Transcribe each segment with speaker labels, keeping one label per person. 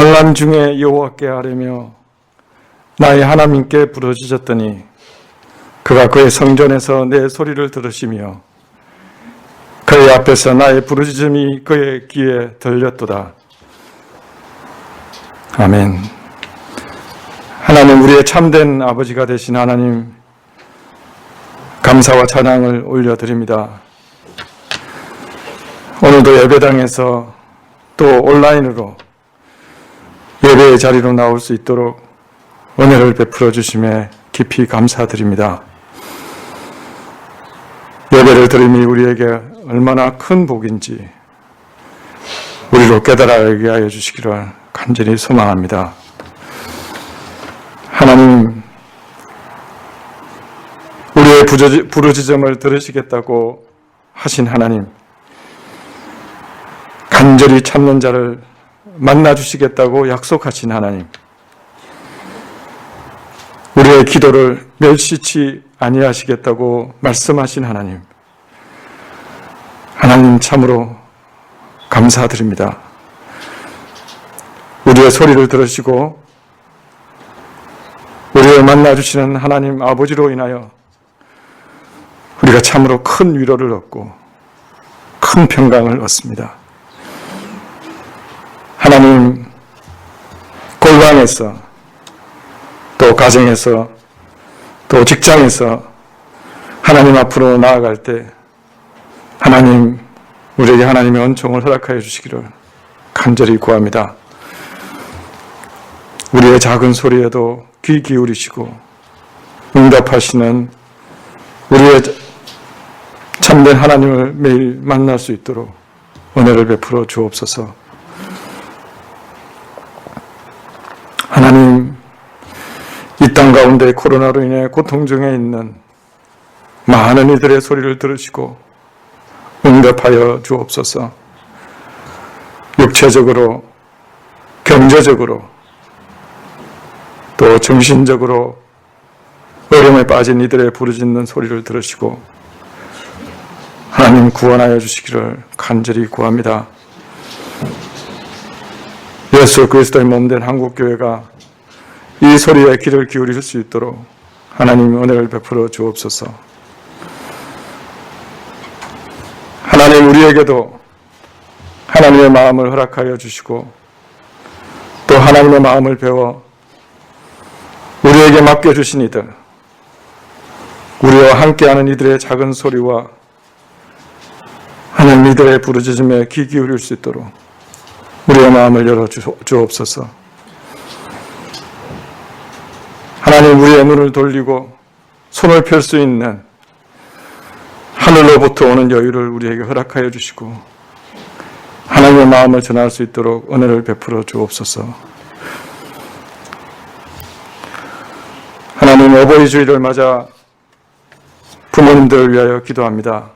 Speaker 1: 환난 중에 여호와께 아뢰며 나의 하나님께 부르짖었더니 그가 그의 성전에서 내 소리를 들으시며 그의 앞에서 나의 부르짖음이 그의 귀에 들렸도다. 아멘. 하나님, 우리의 참된 아버지가 되신 하나님, 감사와 찬양을 올려드립니다. 오늘도 예배당에서 또 온라인으로 예배의 자리로 나올 수 있도록 은혜를 베풀어 주심에 깊이 감사드립니다. 예배를 드림이 우리에게 얼마나 큰 복인지 우리로 깨달아 알게 하여 주시기를 간절히 소망합니다. 하나님, 우리의 부르짖음을 들으시겠다고 하신 하나님, 간절히 참는 자를 만나주시겠다고 약속하신 하나님, 우리의 기도를 멸시치 아니하시겠다고 말씀하신 하나님, 하나님 참으로 감사드립니다. 우리의 소리를 들으시고 우리를 만나주시는 하나님 아버지로 인하여 우리가 참으로 큰 위로를 얻고 큰 평강을 얻습니다. 하나님, 골방에서 또 가정에서 또 직장에서 하나님 앞으로 나아갈 때 하나님, 우리에게 하나님의 은총을 허락하여 주시기를 간절히 구합니다. 우리의 작은 소리에도 귀 기울이시고 응답하시는 우리의 참된 하나님을 매일 만날 수 있도록 은혜를 베풀어 주옵소서. 하나님, 이 땅 가운데 코로나로 인해 고통 중에 있는 많은 이들의 소리를 들으시고 응답하여 주옵소서. 육체적으로, 경제적으로, 또 정신적으로 어려움에 빠진 이들의 부르짖는 소리를 들으시고 하나님 구원하여 주시기를 간절히 구합니다. 예수 그리스도의 몸된 한국교회가 이 소리에 귀를 기울일 수 있도록 하나님 은혜를 베풀어 주옵소서. 하나님, 우리에게도 하나님의 마음을 허락하여 주시고 또 하나님의 마음을 배워 우리에게 맡겨주신 이들, 우리와 함께하는 이들의 작은 소리와 하나님 이들의 부르짖음에 귀 기울일 수 있도록 우리의 마음을 열어 주옵소서. 하나님, 우리의 눈을 돌리고 손을 펼 수 있는 하늘로부터 오는 여유를 우리에게 허락하여 주시고 하나님의 마음을 전할 수 있도록 은혜를 베풀어 주옵소서. 하나님, 어버이 주일을 맞아 부모님들을 위하여 기도합니다.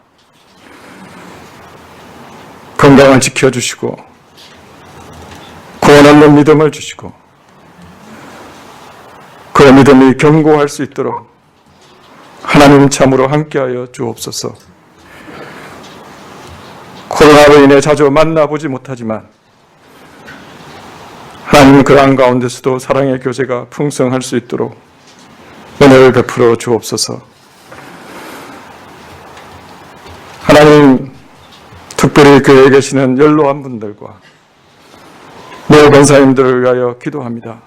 Speaker 1: 건강을 지켜주시고 구원 얻는 믿음을 주시고 그 믿음이 견고할 수 있도록 하나님 참으로 함께하여 주옵소서. 코로나로 인해 자주 만나보지 못하지만 하나님 그 가운데서도 사랑의 교제가 풍성할 수 있도록 은혜를 베풀어 주옵소서. 하나님, 특별히 교회에 계시는 연로한 분들과 내 권사님들을 위하여 기도합니다.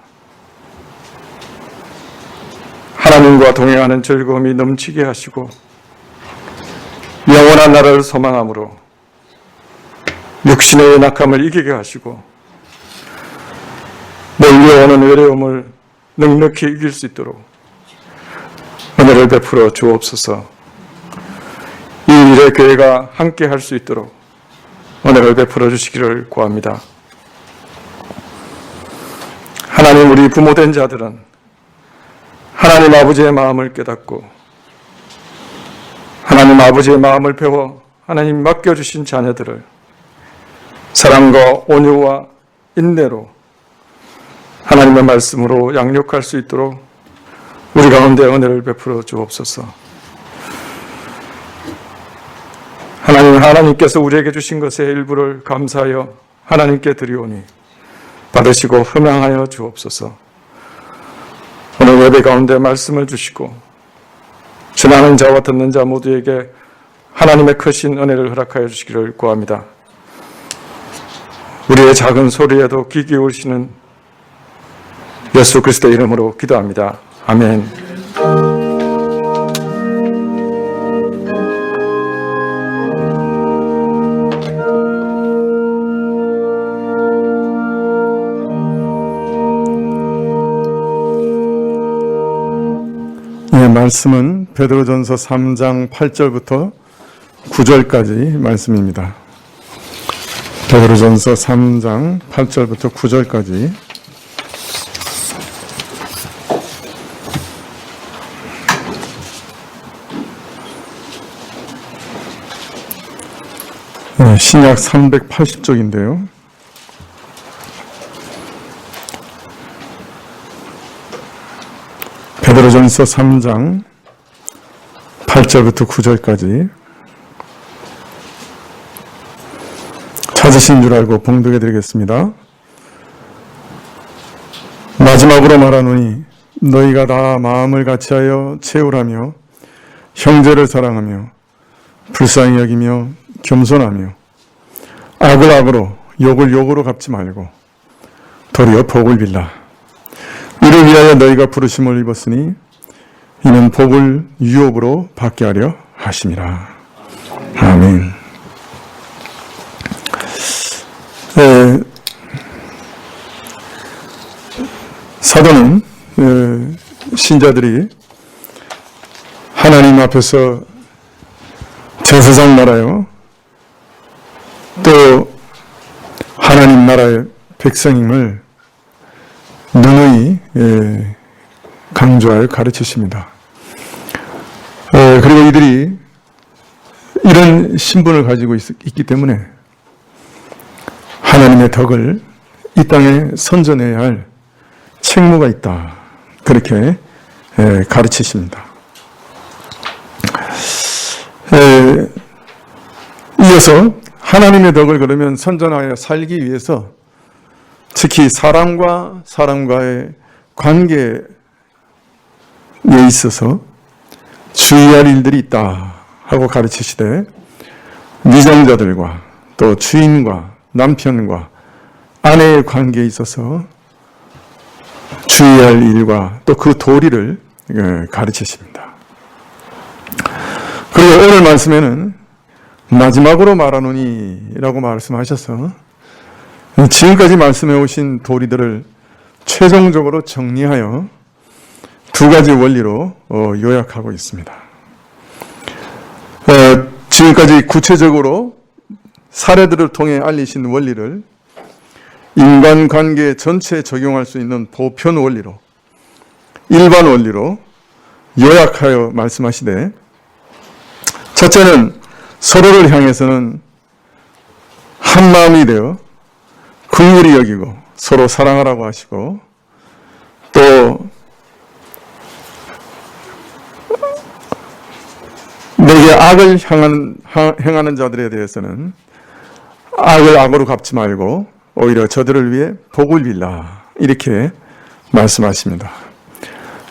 Speaker 1: 하나님과 동행하는 즐거움이 넘치게 하시고 영원한 나라를 소망함으로 육신의 낙함을 이기게 하시고 몰려오는 외로움을 넉넉히 이길 수 있도록 은혜를 베풀어 주옵소서. 이 일에 교회가 함께 할 수 있도록 은혜를 베풀어 주시기를 구합니다. 하나님, 우리 부모된 자들은 하나님 아버지의 마음을 깨닫고 하나님 아버지의 마음을 배워 하나님 맡겨주신 자녀들을 사랑과 온유와 인내로 하나님의 말씀으로 양육할 수 있도록 우리 가운데 은혜를 베풀어 주옵소서. 하나님께서 우리에게 주신 것의 일부를 감사하여 하나님께 드리오니 바르시고 흠양하여 주옵소서. 오늘 예배 가운데 말씀을 주시고 지나는 자와 듣는 자 모두에게 하나님의 크신 은혜를 허락하여 주시기를 구합니다. 우리의 작은 소리에도 귀 기울이시는 예수 그리스도의 이름으로 기도합니다. 아멘.
Speaker 2: 말씀은 베드로전서 3장 8절부터 9절까지 말씀입니다. 베드로전서 3장 8절부터 9절까지 신약 380쪽인데요. 베드로전서 3장 8절부터 9절까지 찾으신 줄 알고 봉독해 드리겠습니다. 마지막으로 말하노니 너희가 다 마음을 같이하여 채우라며 형제를 사랑하며 불쌍히 여기며 겸손하며 악을 악으로 욕을 욕으로 갚지 말고 도리어 복을 빌라. 이를 위하여 너희가 부르심을 입었으니 이는 복을 유업으로 받게 하려 하심이라. 아멘. 사도는 신자들이 하나님 앞에서 제사장 나라요, 또 하나님 나라의 백성임을 누누이 강조하여 가르치십니다. 그리고 이들이 이런 신분을 가지고 있기 때문에 하나님의 덕을 이 땅에 선전해야 할 책무가 있다. 그렇게 가르치십니다. 이어서 하나님의 덕을 그러면 선전하여 살기 위해서 특히 사람과 사람과의 관계에 있어서 주의할 일들이 있다 하고 가르치시되, 미정자들과 또 주인과 남편과 아내의 관계에 있어서 주의할 일과 또 그 도리를 가르치십니다. 그리고 오늘 말씀에는 마지막으로 말하노니 라고 말씀하셔서 지금까지 말씀해 오신 도리들을 최종적으로 정리하여 두 가지 원리로 요약하고 있습니다. 지금까지 구체적으로 사례들을 통해 알리신 원리를 인간관계 전체에 적용할 수 있는 보편 원리로, 일반 원리로 요약하여 말씀하시되, 첫째는 서로를 향해서는 한 마음이 되어 긍휼히 여기고 서로 사랑하라고 하시고, 또 내게 악을 행하는 자들에 대해서는 악을 악으로 갚지 말고 오히려 저들을 위해 복을 빌라, 이렇게 말씀하십니다.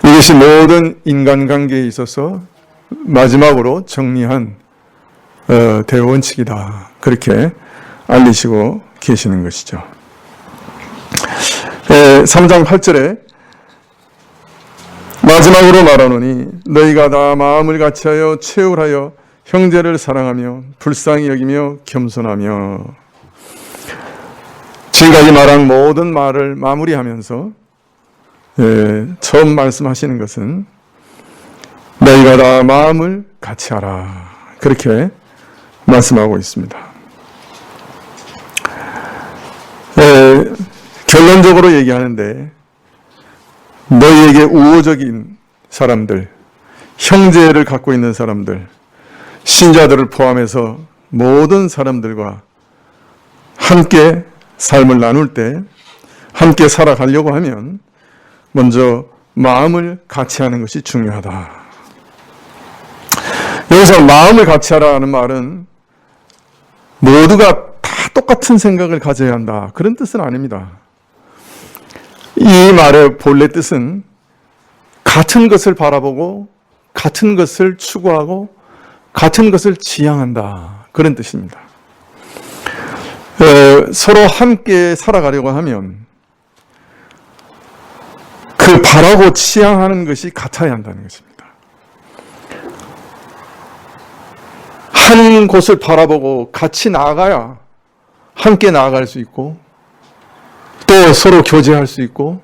Speaker 2: 이것이 모든 인간관계에 있어서 마지막으로 정리한 대원칙이다, 그렇게 알리시고 계시는 것이죠. 3장 8절에 마지막으로 말하노니 너희가 다 마음을 같이하여 채울하여 형제를 사랑하며 불쌍히 여기며 겸손하며, 지금까지 말한 모든 말을 마무리하면서 처음 말씀하시는 것은 너희가 다 마음을 같이하라, 그렇게 말씀하고 있습니다. 결론적으로 얘기하는데, 너희에게 우호적인 사람들, 형제를 갖고 있는 사람들, 신자들을 포함해서 모든 사람들과 함께 삶을 나눌 때, 함께 살아가려고 하면 먼저 마음을 같이 하는 것이 중요하다. 여기서 마음을 같이 하라는 말은 모두가 다 똑같은 생각을 가져야 한다, 그런 뜻은 아닙니다. 이 말의 본래 뜻은 같은 것을 바라보고 같은 것을 추구하고 같은 것을 지향한다, 그런 뜻입니다. 서로 함께 살아가려고 하면 그 바라고 지향하는 것이 같아야 한다는 것입니다. 한 곳을 바라보고 같이 나아가야 함께 나아갈 수 있고, 또 서로 교제할 수 있고,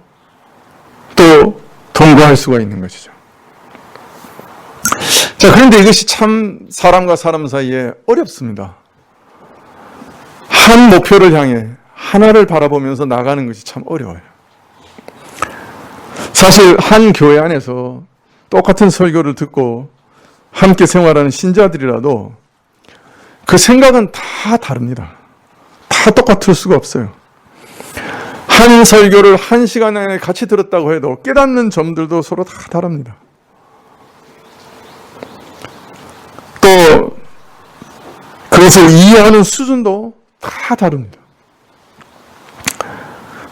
Speaker 2: 또 동거할 수가 있는 것이죠. 자, 그런데 이것이 참 사람과 사람 사이에 어렵습니다. 한 목표를 향해 하나를 바라보면서 나가는 것이 참 어려워요. 사실 한 교회 안에서 똑같은 설교를 듣고 함께 생활하는 신자들이라도 그 생각은 다 다릅니다. 다 똑같을 수가 없어요. 한 설교를 1시간 안에 같이 들었다고 해도 깨닫는 점들도 서로 다 다릅니다. 또 그것을 이해하는 수준도 다 다릅니다.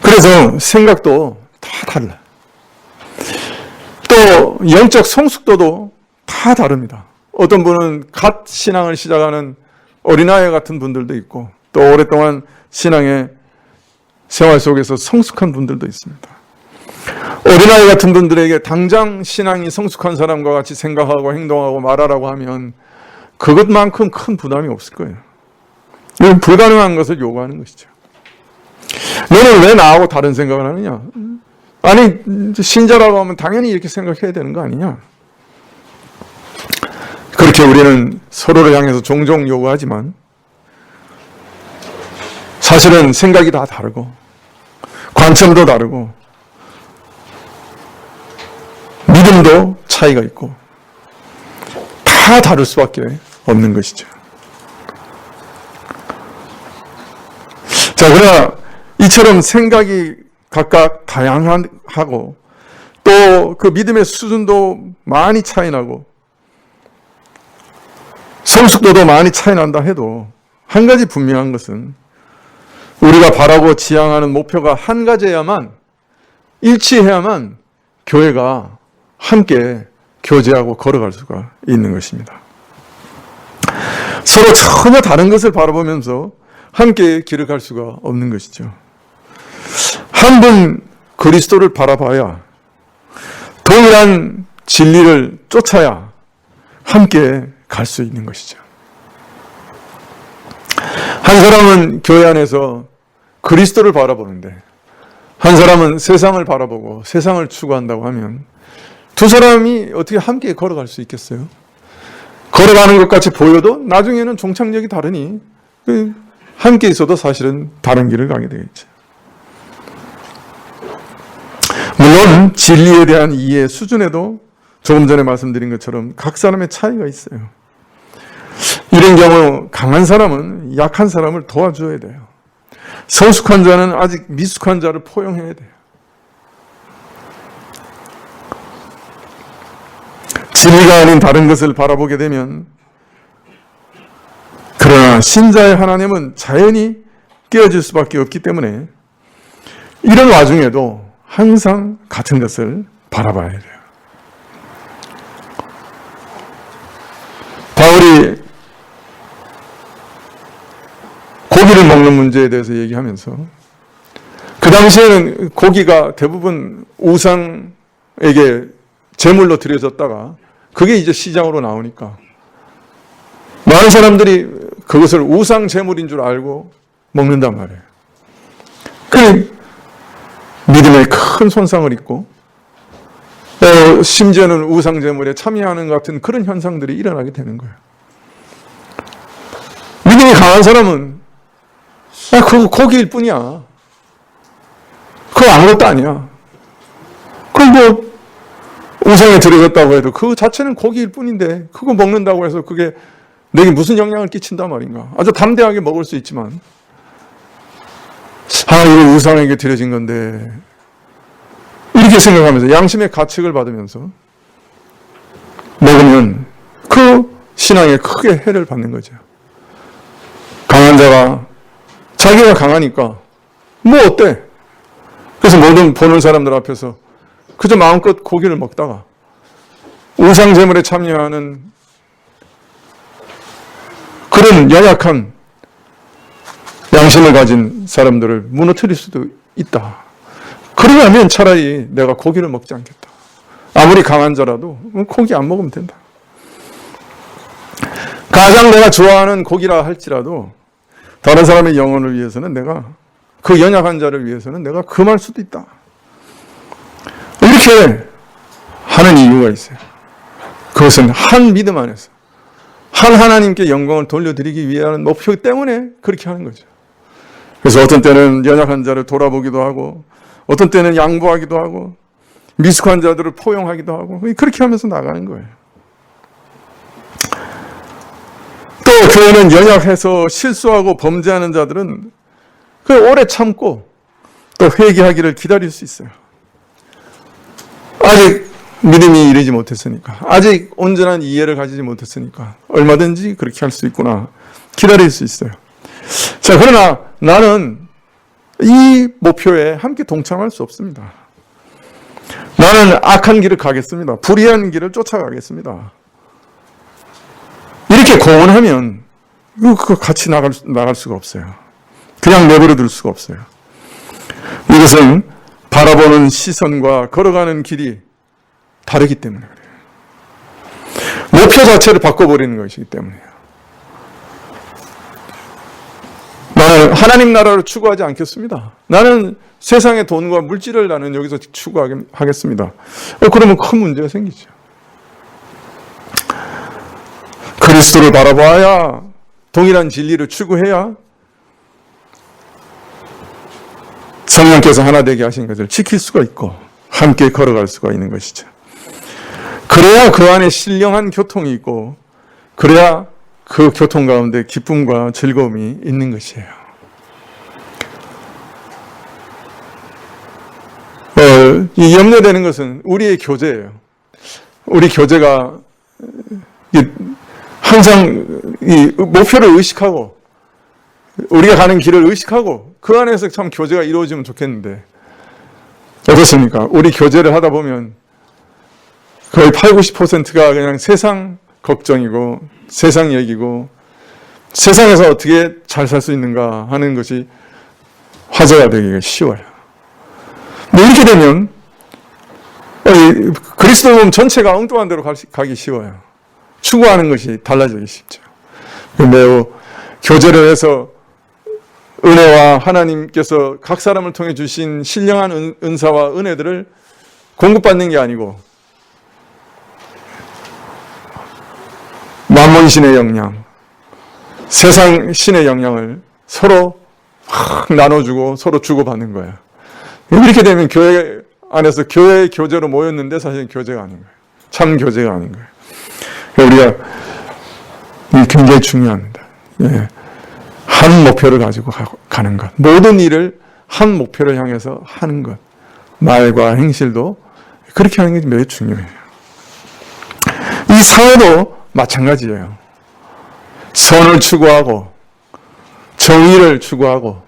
Speaker 2: 그래서 생각도 다 달라요. 또 영적 성숙도도 다 다릅니다. 어떤 분은 갓 신앙을 시작하는 어린아이 같은 분들도 있고, 또 오랫동안 신앙의 생활 속에서 성숙한 분들도 있습니다. 어린아이 같은 분들에게 당장 신앙이 성숙한 사람과 같이 생각하고 행동하고 말하라고 하면 그것만큼 큰 부담이 없을 거예요. 이건 불가능한 것을 요구하는 것이죠. 너는 왜 나하고 다른 생각을 하느냐? 아니, 신자라고 하면 당연히 이렇게 생각해야 되는 거 아니냐? 그렇게 우리는 서로를 향해서 종종 요구하지만 사실은 생각이 다 다르고 관점도 다르고 믿음도 차이가 있고 다 다를 수밖에 없는 것이죠. 자, 그러나 이처럼 생각이 각각 다양하고 또 그 믿음의 수준도 많이 차이나고 성숙도도 많이 차이난다 해도 한 가지 분명한 것은 우리가 바라고 지향하는 목표가 한 가지여야만, 일치해야만 교회가 함께 교제하고 걸어갈 수가 있는 것입니다. 서로 전혀 다른 것을 바라보면서 함께 길을 갈 수가 없는 것이죠. 한 분 그리스도를 바라봐야, 동일한 진리를 쫓아야 함께 갈 수 있는 것이죠. 한 사람은 교회 안에서 그리스도를 바라보는데 한 사람은 세상을 바라보고 세상을 추구한다고 하면 두 사람이 어떻게 함께 걸어갈 수 있겠어요? 걸어가는 것 같이 보여도 나중에는 종착역이 다르니 함께 있어도 사실은 다른 길을 가게 되겠죠. 물론 진리에 대한 이해 수준에도 조금 전에 말씀드린 것처럼 각 사람의 차이가 있어요. 이런 경우 강한 사람은 약한 사람을 도와줘야 돼요. 성숙한 자는 아직 미숙한 자를 포용해야 돼요. 진리가 아닌 다른 것을 바라보게 되면, 그러나 신자의 하나님은 자연히 깨어질 수밖에 없기 때문에 이런 와중에도 항상 같은 것을 바라봐야 돼요. 바울이 고기를 먹는 문제에 대해서 얘기하면서 그 당시에는 고기가 대부분 우상에게 제물로 드려졌다가 그게 이제 시장으로 나오니까 많은 사람들이 그것을 우상 제물인 줄 알고 먹는단 말이에요. 그 믿음에 큰 손상을 입고 심지어는 우상 제물에 참여하는 것 같은 그런 현상들이 일어나게 되는 거예요. 믿음이 강한 사람은 그거 고기일 뿐이야. 그거 아무것도 아니야. 그거 우상에 들어갔다고 해도 그 자체는 고기일 뿐인데 그거 먹는다고 해서 그게 내게 무슨 영향을 끼친단 말인가. 아주 담대하게 먹을 수 있지만 이거 우상에게 드려진 건데 이렇게 생각하면서 양심의 가책을 받으면서 먹으면 그 신앙에 크게 해를 받는 거죠. 강한 자가 자기가 강하니까 뭐 어때? 그래서 모든 보는 사람들 앞에서 그저 마음껏 고기를 먹다가 우상제물에 참여하는 그런 연약한 양심을 가진 사람들을 무너뜨릴 수도 있다. 그러려면 차라리 내가 고기를 먹지 않겠다. 아무리 강한 자라도 고기 안 먹으면 된다. 가장 내가 좋아하는 고기라 할지라도 다른 사람의 영혼을 위해서는 내가 그 연약한 자를 위해서는 내가 금할 수도 있다. 이렇게 하는 이유가 있어요. 그것은 한 믿음 안에서 한 하나님께 영광을 돌려드리기 위한 목표 때문에 그렇게 하는 거죠. 그래서 어떤 때는 연약한 자를 돌아보기도 하고 어떤 때는 양보하기도 하고 미숙한 자들을 포용하기도 하고 그렇게 하면서 나가는 거예요. 또 교회는 연약해서 실수하고 범죄하는 자들은 그 오래 참고 또 회개하기를 기다릴 수 있어요. 아직 믿음이 이르지 못했으니까, 아직 온전한 이해를 가지지 못했으니까 얼마든지 그렇게 할 수 있구나 기다릴 수 있어요. 자, 그러나 나는 이 목표에 함께 동참할 수 없습니다. 나는 악한 길을 가겠습니다. 불의한 길을 쫓아가겠습니다. 이렇게 공언하면 그거 같이 나갈 수가 없어요. 그냥 내버려 둘 수가 없어요. 이것은 바라보는 시선과 걸어가는 길이 다르기 때문에 그래요. 목표 자체를 바꿔버리는 것이기 때문에요. 나는 하나님 나라를 추구하지 않겠습니다. 나는 세상의 돈과 물질을 나는 여기서 추구하겠습니다. 그러면 큰 문제가 생기죠. 그리스도를 바라봐야 동일한 진리를 추구해야 성령께서 하나 되게 하신 것을 지킬 수가 있고 함께 걸어갈 수가 있는 것이죠. 그래야 그 안에 신령한 교통이 있고 그래야 그 교통 가운데 기쁨과 즐거움이 있는 것이에요. 이 염려되는 것은 우리의 교제예요. 우리 교제가 항상 이 목표를 의식하고 우리가 가는 길을 의식하고 그 안에서 참 교제가 이루어지면 좋겠는데 어떻습니까? 우리 교제를 하다 보면 거의 80~90%가 그냥 세상 걱정이고 세상 얘기고 세상에서 어떻게 잘 살 수 있는가 하는 것이 화제가 되기가 쉬워요. 이렇게 되면 그리스도 몸 전체가 엉뚱한 데로 가기 쉬워요. 추구하는 것이 달라지기 쉽죠. 매우 교제를 해서 은혜와 하나님께서 각 사람을 통해 주신 신령한 은사와 은혜들을 공급받는 게 아니고 만몬신의 영향, 세상 신의 영향을 서로 나눠주고 서로 주고받는 거예요. 이렇게 되면 교회 안에서 교회의 교제로 모였는데 사실은 교제가 아닌 거예요. 참 교제가 아닌 거예요. 우리가 굉장히 중요합니다. 한 목표를 가지고 가는 것. 모든 일을 한 목표를 향해서 하는 것. 말과 행실도 그렇게 하는 게 매우 중요해요. 이 사회도 마찬가지예요. 선을 추구하고 정의를 추구하고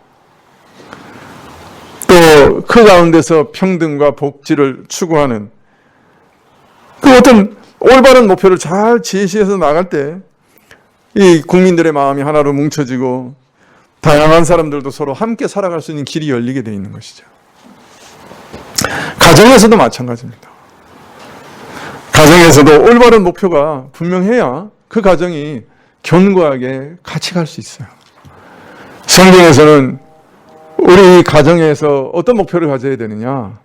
Speaker 2: 또 그 가운데서 평등과 복지를 추구하는 그 어떤 올바른 목표를 잘 제시해서 나갈 때 이 국민들의 마음이 하나로 뭉쳐지고 다양한 사람들도 서로 함께 살아갈 수 있는 길이 열리게 되어 있는 것이죠. 가정에서도 마찬가지입니다. 가정에서도 올바른 목표가 분명해야 그 가정이 견고하게 같이 갈 수 있어요. 성경에서는 우리 가정에서 어떤 목표를 가져야 되느냐?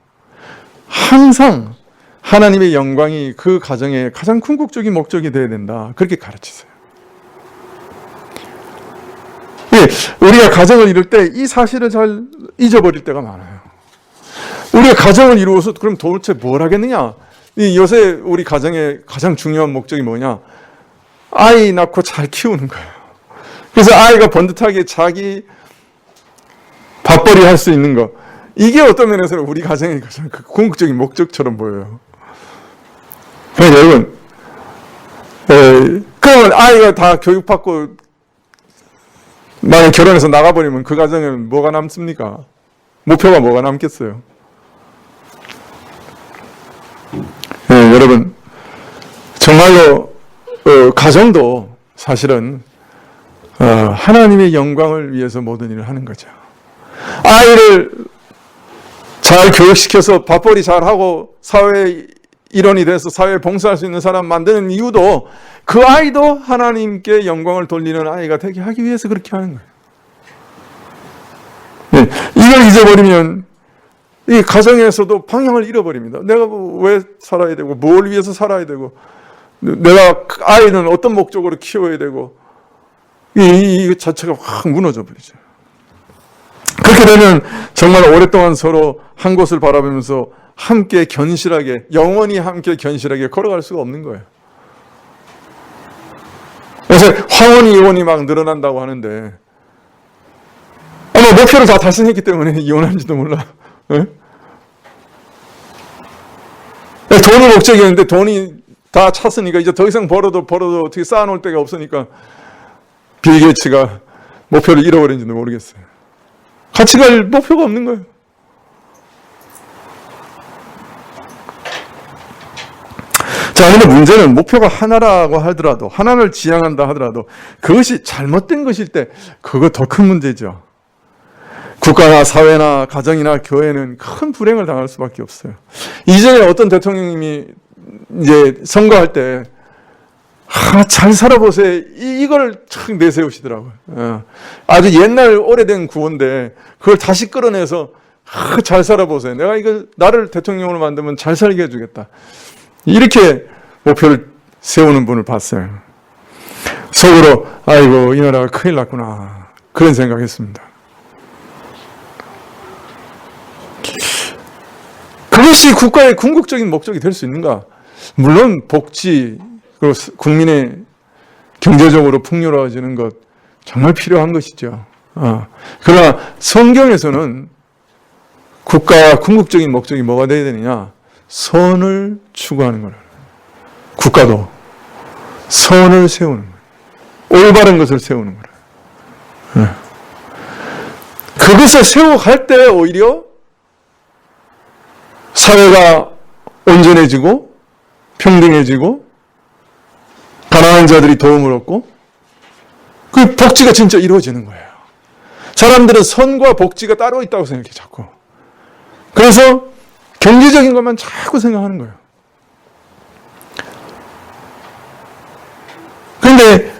Speaker 2: 항상 하나님의 영광이 그 가정의 가장 궁극적인 목적이 되어야 된다. 그렇게 가르치세요. 우리가 가정을 이룰 때 이 사실을 잘 잊어버릴 때가 많아요. 우리가 가정을 이루어서 그럼 도대체 뭘 하겠느냐? 요새 우리 가정의 가장 중요한 목적이 뭐냐? 아이 낳고 잘 키우는 거예요. 그래서 아이가 번듯하게 자기 밥벌이 할 수 있는 거. 이게 어떤 면에서는 우리 가정의 가장 궁극적인 목적처럼 보여요. 그러니까 여러분, 그러면 아이가 다 교육받고 만약 결혼해서 나가버리면 그 가정에는 뭐가 남습니까? 목표가 뭐가 남겠어요? 여러분, 정말로 가정도 사실은 하나님의 영광을 위해서 모든 일을 하는 거죠. 아이를 잘 교육시켜서 밥벌이 잘하고 사회 일원이 돼서 사회에 봉사할 수 있는 사람 만드는 이유도 그 아이도 하나님께 영광을 돌리는 아이가 되게 하기 위해서 그렇게 하는 거예요. 네, 이걸 잊어버리면 이 가정에서도 방향을 잃어버립니다. 내가 왜 살아야 되고 뭘 위해서 살아야 되고 내가 아이는 어떤 목적으로 키워야 되고 이 자체가 확 무너져 버리죠. 그렇게 되면 정말 오랫동안 서로 한 곳을 바라보면서 함께 견실하게, 영원히 함께 견실하게 걸어갈 수가 없는 거예요. 요새 황혼이 이혼이 막 늘어난다고 하는데 아마 목표를 다 달성했기 때문에 이혼하는지도 몰라. 네? 돈이 목적이었는데 돈이 다 찼으니까 이제 더 이상 벌어도 어떻게 쌓아놓을 데가 없으니까 빌 게이츠가 목표를 잃어버린지도 모르겠어요. 같이 갈 목표가 없는 거예요. 자, 근데 문제는 목표가 하나라고 하더라도, 하나를 지향한다 하더라도 그것이 잘못된 것일 때 그거 더 큰 문제죠. 국가나 사회나 가정이나 교회는 큰 불행을 당할 수밖에 없어요. 이전에 어떤 대통령님이 이제 선거할 때 잘 살아보세요. 이걸 참 내세우시더라고요. 아주 옛날 오래된 구호인데 그걸 다시 끌어내서 잘 살아보세요. 내가 이거 나를 대통령으로 만들면 잘 살게 해주겠다. 이렇게 목표를 세우는 분을 봤어요. 속으로 아이고 이 나라가 큰일 났구나 그런 생각했습니다. 그것이 국가의 궁극적인 목적이 될 수 있는가? 물론 복지, 그리고 국민의 경제적으로 풍요로워지는 것 정말 필요한 것이죠. 그러나 성경에서는 국가와 궁극적인 목적이 뭐가 되어야 되느냐? 선을 추구하는 거예요. 국가도 선을 세우는 거예요. 올바른 것을 세우는 거예요. 그것을 세워갈 때 오히려 사회가 온전해지고 평등해지고 가난한 자들이 도움을 얻고 그 복지가 진짜 이루어지는 거예요. 사람들은 선과 복지가 따로 있다고 생각해 자꾸. 그래서 경제적인 것만 자꾸 생각하는 거예요. 그런데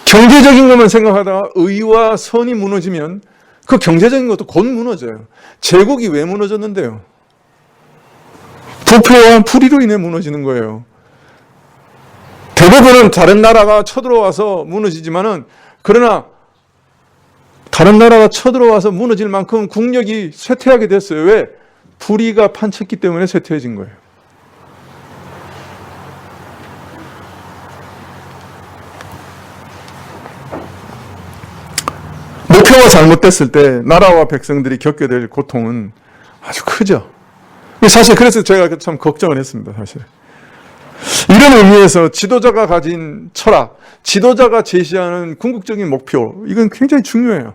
Speaker 2: 경제적인 것만 생각하다가 의와 선이 무너지면 그 경제적인 것도 곧 무너져요. 제국이 왜 무너졌는데요? 부패와 불의로 인해 무너지는 거예요. 대부분은 다른 나라가 쳐들어와서 무너지지만은 그러나 다른 나라가 쳐들어와서 무너질 만큼 국력이 쇠퇴하게 됐어요. 왜? 불의가 판쳤기 때문에 쇠퇴해진 거예요. 목표가 잘못됐을 때 나라와 백성들이 겪게 될 고통은 아주 크죠. 사실 그래서 제가 참 걱정을 했습니다. 사실 이런 의미에서 지도자가 가진 철학, 지도자가 제시하는 궁극적인 목표, 이건 굉장히 중요해요.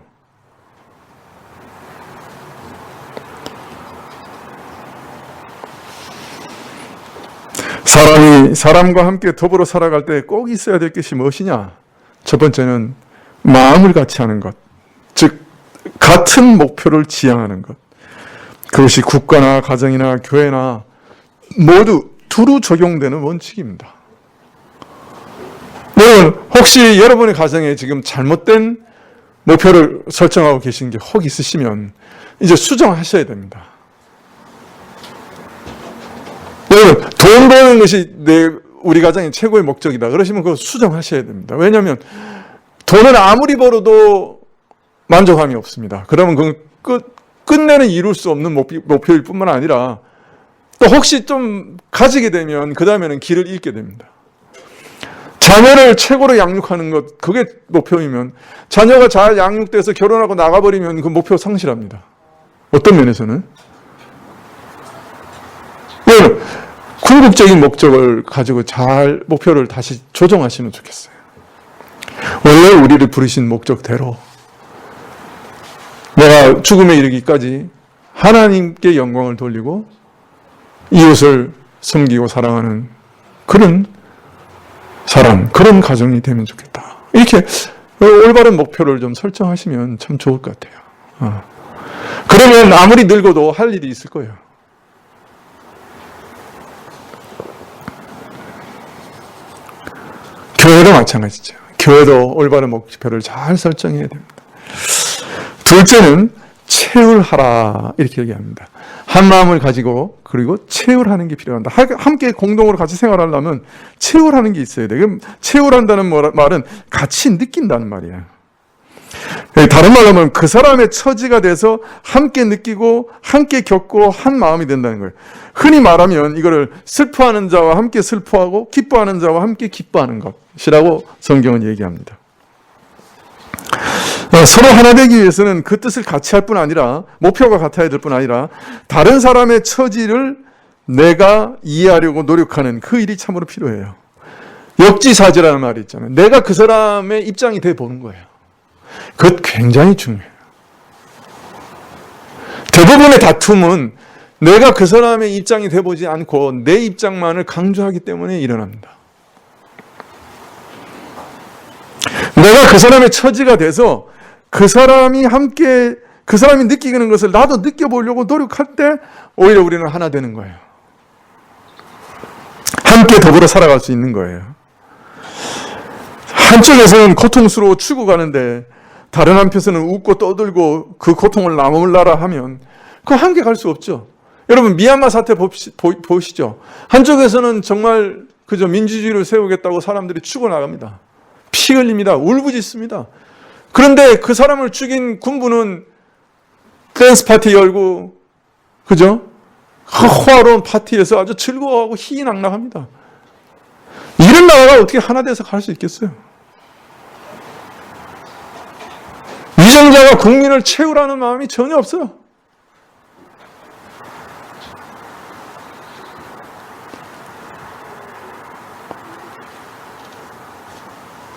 Speaker 2: 사람과 함께 더불어 살아갈 때 꼭 있어야 될 것이 무엇이냐? 첫 번째는 마음을 같이 하는 것, 즉 같은 목표를 지향하는 것. 그것이 국가나 가정이나 교회나 모두 두루 적용되는 원칙입니다. 여러분, 혹시 여러분의 가정에 지금 잘못된 목표를 설정하고 계신 게 혹 있으시면 이제 수정하셔야 됩니다. 여러분, 돈 버는 것이 우리 가정의 최고의 목적이다. 그러시면 그거 수정하셔야 됩니다. 왜냐하면 돈을 아무리 벌어도 만족함이 없습니다. 그러면 그건 끝내는 이룰 수 없는 목표일 뿐만 아니라 또 혹시 좀 가지게 되면 그 다음에는 길을 잃게 됩니다. 자녀를 최고로 양육하는 것, 그게 목표이면 자녀가 잘 양육돼서 결혼하고 나가버리면 그 목표 상실합니다. 어떤 면에서는. 궁극적인 목적을 가지고 잘 목표를 다시 조정하시면 좋겠어요. 원래 우리를 부르신 목적대로 내가 죽음에 이르기까지 하나님께 영광을 돌리고 이웃을 섬기고 사랑하는 그런 사람, 그런 가정이 되면 좋겠다. 이렇게 올바른 목표를 좀 설정하시면 참 좋을 것 같아요. 그러면 아무리 늙어도 할 일이 있을 거예요. 교회도 마찬가지죠. 교회도 올바른 목표를 잘 설정해야 됩니다. 둘째는 체울하라 이렇게 얘기합니다. 한 마음을 가지고 그리고 체울하는 게 필요합니다. 함께 공동으로 같이 생활하려면 체울하는 게 있어야 돼요. 체울한다는 말은 같이 느낀다는 말이에요. 다른 말로 하면 그 사람의 처지가 돼서 함께 느끼고 함께 겪고 한 마음이 된다는 거예요. 흔히 말하면 이거를 슬퍼하는 자와 함께 슬퍼하고 기뻐하는 자와 함께 기뻐하는 것이라고 성경은 얘기합니다. 서로 하나 되기 위해서는 그 뜻을 같이 할 뿐 아니라 목표가 같아야 될 뿐 아니라 다른 사람의 처지를 내가 이해하려고 노력하는 그 일이 참으로 필요해요. 역지사지라는 말이 있잖아요. 내가 그 사람의 입장이 돼 보는 거예요. 그것 굉장히 중요해요. 대부분의 다툼은 내가 그 사람의 입장이 돼 보지 않고 내 입장만을 강조하기 때문에 일어납니다. 내가 그 사람의 처지가 돼서 그 사람이 느끼는 것을 나도 느껴보려고 노력할 때 오히려 우리는 하나 되는 거예요. 함께 더불어 살아갈 수 있는 거예요. 한쪽에서는 고통스러워 죽어가는데 다른 한편에서는 웃고 떠들고 그 고통을 나물라라 하면 그 함께 갈 수 없죠. 여러분 미얀마 사태 보시죠. 한쪽에서는 정말 그저 민주주의를 세우겠다고 사람들이 죽어나갑니다. 피 흘립니다. 울부짖습니다. 그런데 그 사람을 죽인 군부는 댄스 파티 열고 그죠? 호화로운 파티에서 아주 즐거워하고 희희낙낙합니다. 이런 나라가 어떻게 하나 돼서 갈 수 있겠어요? 위정자가 국민을 채우라는 마음이 전혀 없어요.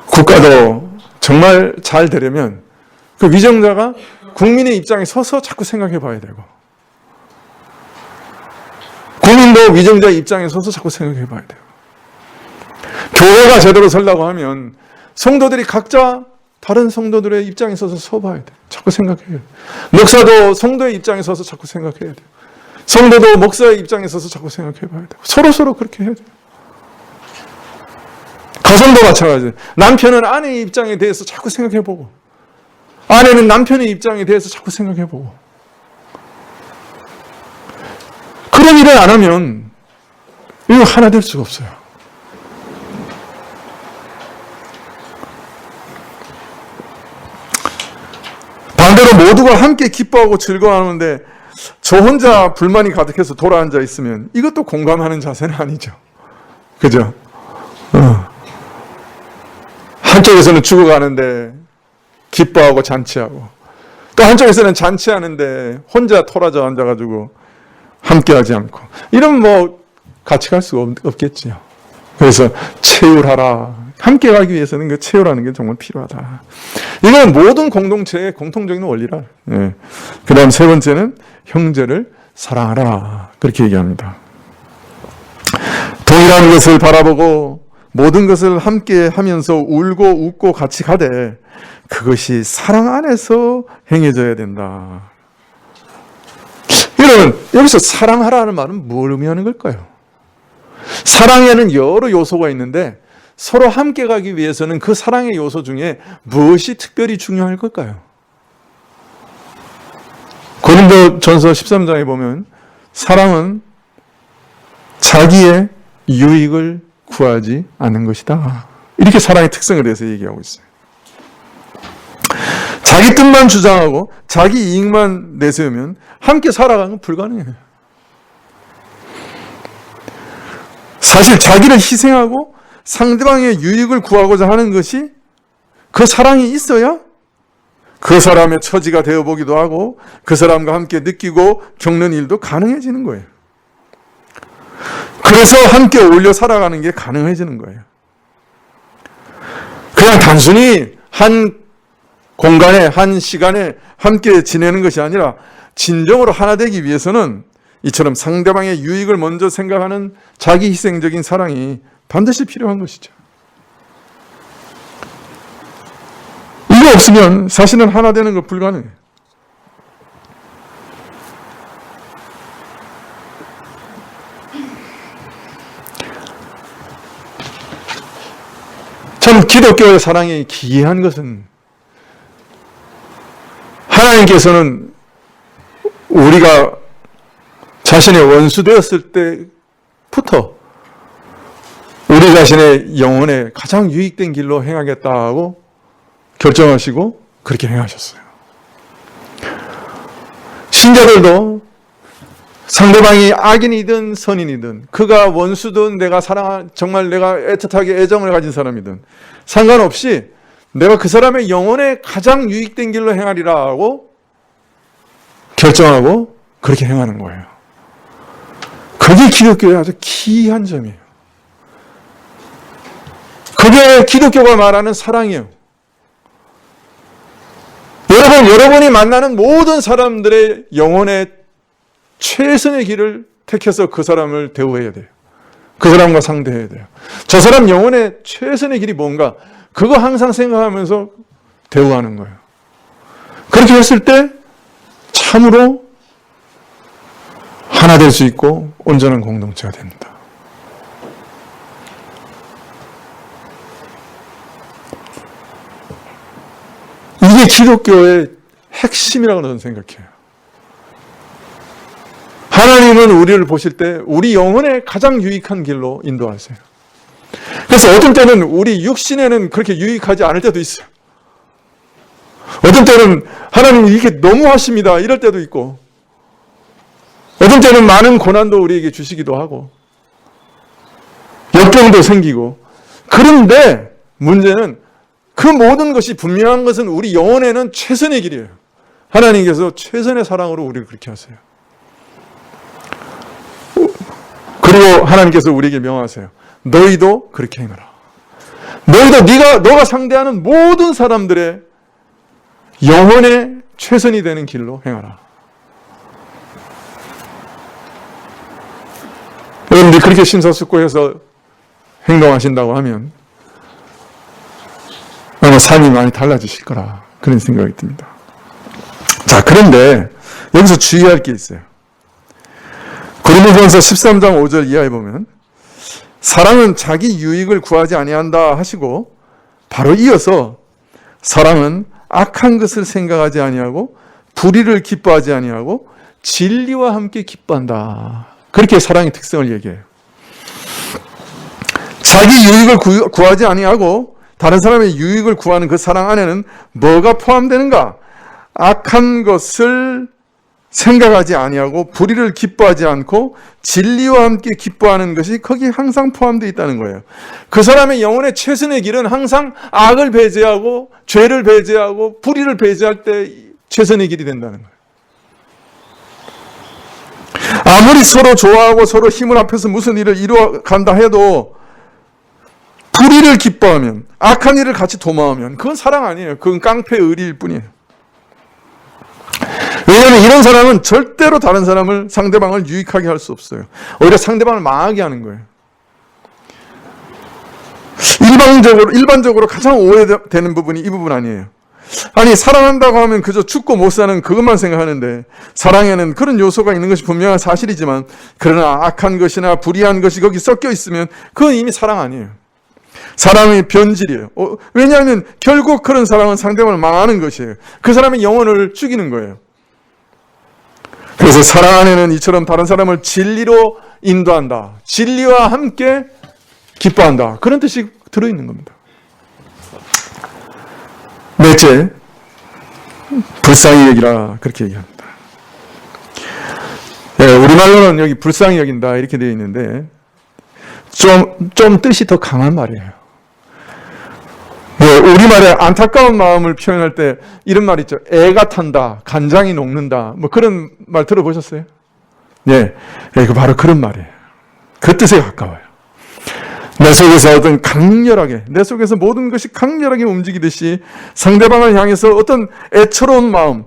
Speaker 2: 국가도 정말 잘 되려면 그 위정자가 국민의 입장에 서서 자꾸 생각해 봐야 되고 국민도 위정자의 입장에 서서 자꾸 생각해 봐야 돼요. 교회가 제대로 서려고 하면 성도들이 각자 다른 성도들의 입장에 서서 서봐야 돼요. 자꾸 생각해야 돼요. 목사도 성도의 입장에 서서 자꾸 생각해야 돼요. 성도도 목사의 입장에 서서 자꾸 생각해 봐야 돼요. 서로 그렇게 해야 돼요. 가정도 마찬가지예요. 남편은 아내의 입장에 대해서 자꾸 생각해보고 아내는 남편의 입장에 대해서 자꾸 생각해보고 그런 일을 안 하면 이거 하나 될 수가 없어요. 반대로 모두가 함께 기뻐하고 즐거워하는데 저 혼자 불만이 가득해서 돌아앉아 있으면 이것도 공감하는 자세는 아니죠. 그죠? 한쪽에서는 죽어가는데 기뻐하고 잔치하고 또 한쪽에서는 잔치하는데 혼자 토라져 앉아가지고 함께하지 않고 이러면 같이 갈 수가 없겠지요. 그래서 체울하라. 함께 가기 위해서는 그 체울하는 게 정말 필요하다. 이건 모든 공동체의 공통적인 원리라. 그 다음 세 번째는 형제를 사랑하라. 그렇게 얘기합니다. 동일한 것을 바라보고 모든 것을 함께 하면서 울고 웃고 같이 가되 그것이 사랑 안에서 행해져야 된다. 여러분, 여기서 사랑하라는 말은 뭘 의미하는 걸까요? 사랑에는 여러 요소가 있는데 서로 함께 가기 위해서는 그 사랑의 요소 중에 무엇이 특별히 중요할 걸까요? 고린도전서 13장에 보면 사랑은 자기의 유익을 구하지 않는 것이다. 이렇게 사랑의 특성에 대해서 얘기하고 있어요. 자기 뜻만 주장하고 자기 이익만 내세우면 함께 살아가는 건 불가능해요. 사실 자기를 희생하고 상대방의 유익을 구하고자 하는 것이 그 사랑이 있어야 그 사람의 처지가 되어보기도 하고 그 사람과 함께 느끼고 겪는 일도 가능해지는 거예요. 그래서 함께 어울려 살아가는 게 가능해지는 거예요. 그냥 단순히 한 공간에 한 시간에 함께 지내는 것이 아니라 진정으로 하나 되기 위해서는 이처럼 상대방의 유익을 먼저 생각하는 자기 희생적인 사랑이 반드시 필요한 것이죠. 이거 없으면 사실은 하나 되는 거 불가능해요. 참 기독교의 사랑이 기이한 것은 하나님께서는 우리가 자신의 원수 되었을 때부터 우리 자신의 영혼에 가장 유익된 길로 행하겠다고 결정하시고 그렇게 행하셨어요. 신자들도 상대방이 악인이든 선인이든 그가 원수든 내가 정말 내가 애틋하게 애정을 가진 사람이든 상관없이 내가 그 사람의 영혼에 가장 유익된 길로 행하리라 하고 결정하고 그렇게 행하는 거예요. 그게 기독교의 아주 기이한 점이에요. 그게 기독교가 말하는 사랑이에요. 여러분이 만나는 모든 사람들의 영혼의 최선의 길을 택해서 그 사람을 대우해야 돼요. 그 사람과 상대해야 돼요. 저 사람 영혼의 최선의 길이 뭔가 그거 항상 생각하면서 대우하는 거예요. 그렇게 했을 때 참으로 하나 될 수 있고 온전한 공동체가 됩니다. 이게 기독교의 핵심이라고 저는 생각해요. 하나님은 우리를 보실 때 우리 영혼에 가장 유익한 길로 인도하세요. 그래서 어떤 때는 우리 육신에는 그렇게 유익하지 않을 때도 있어요. 어떤 때는 하나님이 이게 너무하십니다 이럴 때도 있고, 어떤 때는 많은 고난도 우리에게 주시기도 하고 역경도 생기고. 그런데 문제는 그 모든 것이 분명한 것은 우리 영혼에는 최선의 길이에요. 하나님께서 최선의 사랑으로 우리를 그렇게 하세요. 그리고 하나님께서 우리에게 명하세요. 너희도 그렇게 행하라. 너희도 너가 상대하는 모든 사람들의 영혼의 최선이 되는 길로 행하라. 여러분들이 그렇게 심사숙고해서 행동하신다고 하면 아마 삶이 많이 달라지실 거라 그런 생각이 듭니다. 자, 그런데 여기서 주의할 게 있어요. 고린도전서 13장 5절 이하에 보면 사랑은 자기 유익을 구하지 아니한다 하시고 바로 이어서 사랑은 악한 것을 생각하지 아니하고 불의를 기뻐하지 아니하고 진리와 함께 기뻐한다. 그렇게 사랑의 특성을 얘기해요. 자기 유익을 구하지 아니하고 다른 사람의 유익을 구하는 그 사랑 안에는 뭐가 포함되는가? 악한 것을 생각하지 아니하고 불의를 기뻐하지 않고 진리와 함께 기뻐하는 것이 거기에 항상 포함되어 있다는 거예요. 그 사람의 영혼의 최선의 길은 항상 악을 배제하고 죄를 배제하고 불의를 배제할 때 최선의 길이 된다는 거예요. 아무리 서로 좋아하고 서로 힘을 합해서 무슨 일을 이루어간다 해도 불의를 기뻐하면, 악한 일을 같이 도모하면 그건 사랑 아니에요. 그건 깡패 의리일 뿐이에요. 왜냐하면 이런 사람은 절대로 다른 사람을, 상대방을 유익하게 할 수 없어요. 오히려 상대방을 망하게 하는 거예요. 일반적으로 가장 오해되는 부분이 이 부분 아니에요. 아니, 사랑한다고 하면 그저 죽고 못 사는 그것만 생각하는데 사랑에는 그런 요소가 있는 것이 분명한 사실이지만, 그러나 악한 것이나 불의한 것이 거기 섞여 있으면 그건 이미 사랑 아니에요. 사랑의 변질이에요. 왜냐하면 결국 그런 사랑은 상대방을 망하는 것이에요. 그 사람의 영혼을 죽이는 거예요. 그래서 사랑 안에는 이처럼 다른 사람을 진리로 인도한다. 진리와 함께 기뻐한다. 그런 뜻이 들어있는 겁니다. 넷째, 불쌍히 여기라 그렇게 얘기합니다. 네, 우리말로는 여기 불쌍히 여긴다 이렇게 되어 있는데 좀 뜻이 더 강한 말이에요. 네, 우리말에 안타까운 마음을 표현할 때 이런 말 있죠. 애가 탄다, 간장이 녹는다, 뭐 그런 말 들어보셨어요? 네, 그 바로 그런 말이에요. 그 뜻에 가까워요. 내 속에서 어떤 강렬하게, 내 속에서 모든 것이 강렬하게 움직이듯이 상대방을 향해서 어떤 애처로운 마음,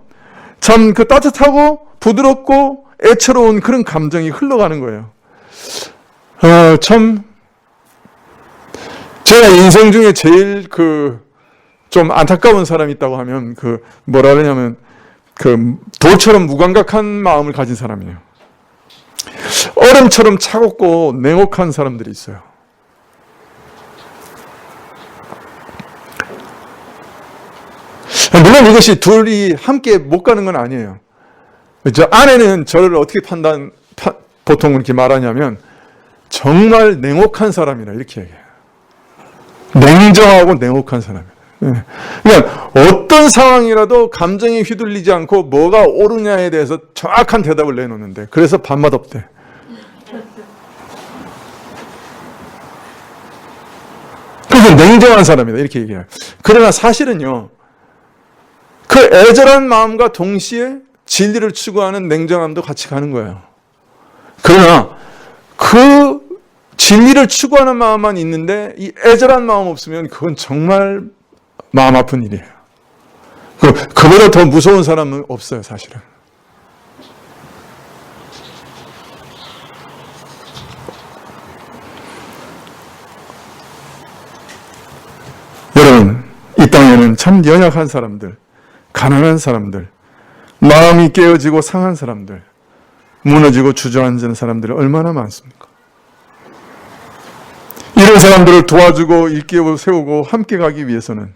Speaker 2: 참 그 따뜻하고 부드럽고 애처로운 그런 감정이 흘러가는 거예요. 참 제가 인생 중에 제일 좀 안타까운 사람이 있다고 하면 뭐라 그러냐면 돌처럼 무감각한 마음을 가진 사람이에요. 얼음처럼 차갑고 냉혹한 사람들이 있어요. 물론 이것이 둘이 함께 못 가는 건 아니에요. 저 아내는 저를 어떻게 보통 이렇게 말하냐면 정말 냉혹한 사람이라 이렇게 얘기해요. 냉정하고 냉혹한 사람이에요. 그러니까 어떤 상황이라도 감정에 휘둘리지 않고 뭐가 옳으냐에 대해서 정확한 대답을 내놓는데 그래서 밥맛 없대. 그래서 냉정한 사람이다 이렇게 얘기해요. 그러나 사실은요. 그 애절한 마음과 동시에 진리를 추구하는 냉정함도 같이 가는 거예요. 그러나 그 진리를 추구하는 마음만 있는데 이 애절한 마음 없으면 그건 정말 마음 아픈 일이에요. 그보다 더 무서운 사람은 없어요, 사실은. 여러분, 이 땅에는 참 연약한 사람들, 가난한 사람들, 마음이 깨어지고 상한 사람들, 무너지고 주저앉은 사람들이 얼마나 많습니까? 이런 사람들을 도와주고 일깨우고 세우고 함께 가기 위해서는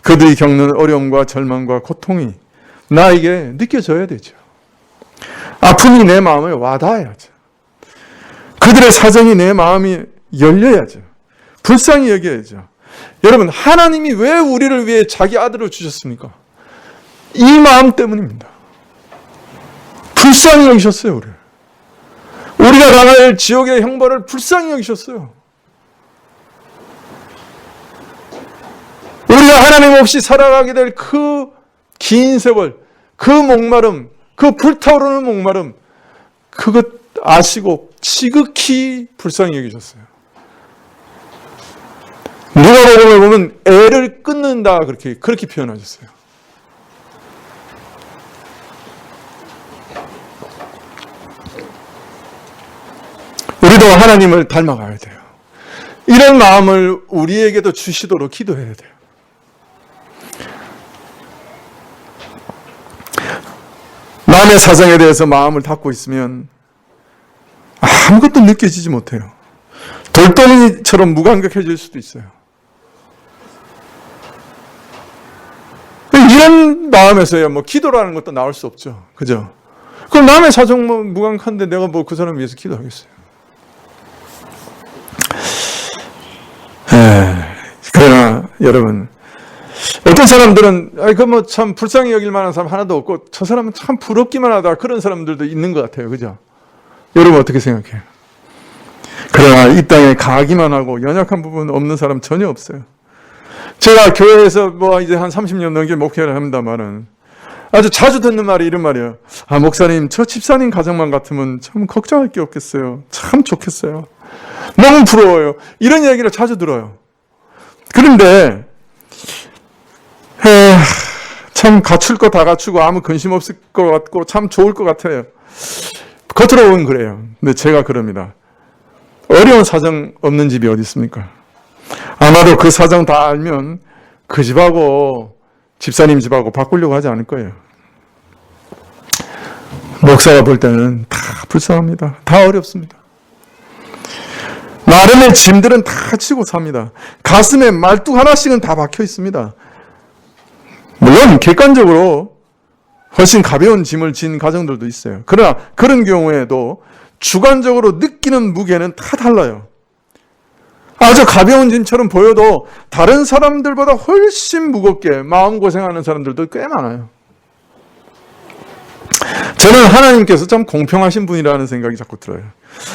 Speaker 2: 그들이 겪는 어려움과 절망과 고통이 나에게 느껴져야 되죠. 아픔이 내 마음에 와닿아야죠. 그들의 사정이 내 마음이 열려야죠. 불쌍히 여겨야죠. 여러분, 하나님이 왜 우리를 위해 자기 아들을 주셨습니까? 이 마음 때문입니다. 불쌍히 여기셨어요, 우리를. 우리가 당할 지옥의 형벌을 불쌍히 여기셨어요. 우리가 하나님 없이 살아가게 될 그 긴 세월, 그 목마름, 그 불타오르는 목마름, 그것 아시고 지극히 불쌍히 여기셨어요. 누가복음을 보면 애를 끊는다 그렇게 표현하셨어요. 우리도 하나님을 닮아가야 돼요. 이런 마음을 우리에게도 주시도록 기도해야 돼요. 남의 사정에 대해서 마음을 닫고 있으면 아무것도 느껴지지 못해요. 돌덩이처럼 무감각해질 수도 있어요. 이런 마음에서야 기도라는 것도 나올 수 없죠. 그죠? 그럼 남의 사정 무감각한데 내가 그 사람 위해서 기도하겠어요. 그러나 여러분, 어떤 사람들은 참 불쌍히 여길 만한 사람 하나도 없고 저 사람은 참 부럽기만 하다 그런 사람들도 있는 것 같아요. 그죠? 여러분 어떻게 생각해요? 그러나 이 땅에 가기만 하고 연약한 부분 없는 사람 전혀 없어요. 제가 교회에서 이제 한 30년 넘게 목회를 합니다만은 아주 자주 듣는 말이 이런 말이에요. 목사님, 저 집사님 가정만 같으면 참 걱정할 게 없겠어요. 참 좋겠어요. 너무 부러워요. 이런 얘기를 자주 들어요. 그런데 참 갖출 거 다 갖추고 아무 근심 없을 것 같고 참 좋을 것 같아요. 겉으로 보면 그래요. 근데 제가 그럽니다. 어려운 사정 없는 집이 어디 있습니까? 아마도 그 사정 다 알면 그 집하고 집사님 집하고 바꾸려고 하지 않을 거예요. 목사가 볼 때는 다 불쌍합니다. 다 어렵습니다. 나름의 짐들은 다 지고 삽니다. 가슴에 말뚝 하나씩은 다 박혀 있습니다. 물론 객관적으로 훨씬 가벼운 짐을 진 가정들도 있어요. 그러나 그런 경우에도 주관적으로 느끼는 무게는 다 달라요. 아주 가벼운 짐처럼 보여도 다른 사람들보다 훨씬 무겁게 마음고생하는 사람들도 꽤 많아요. 저는 하나님께서 참 공평하신 분이라는 생각이 자꾸 들어요.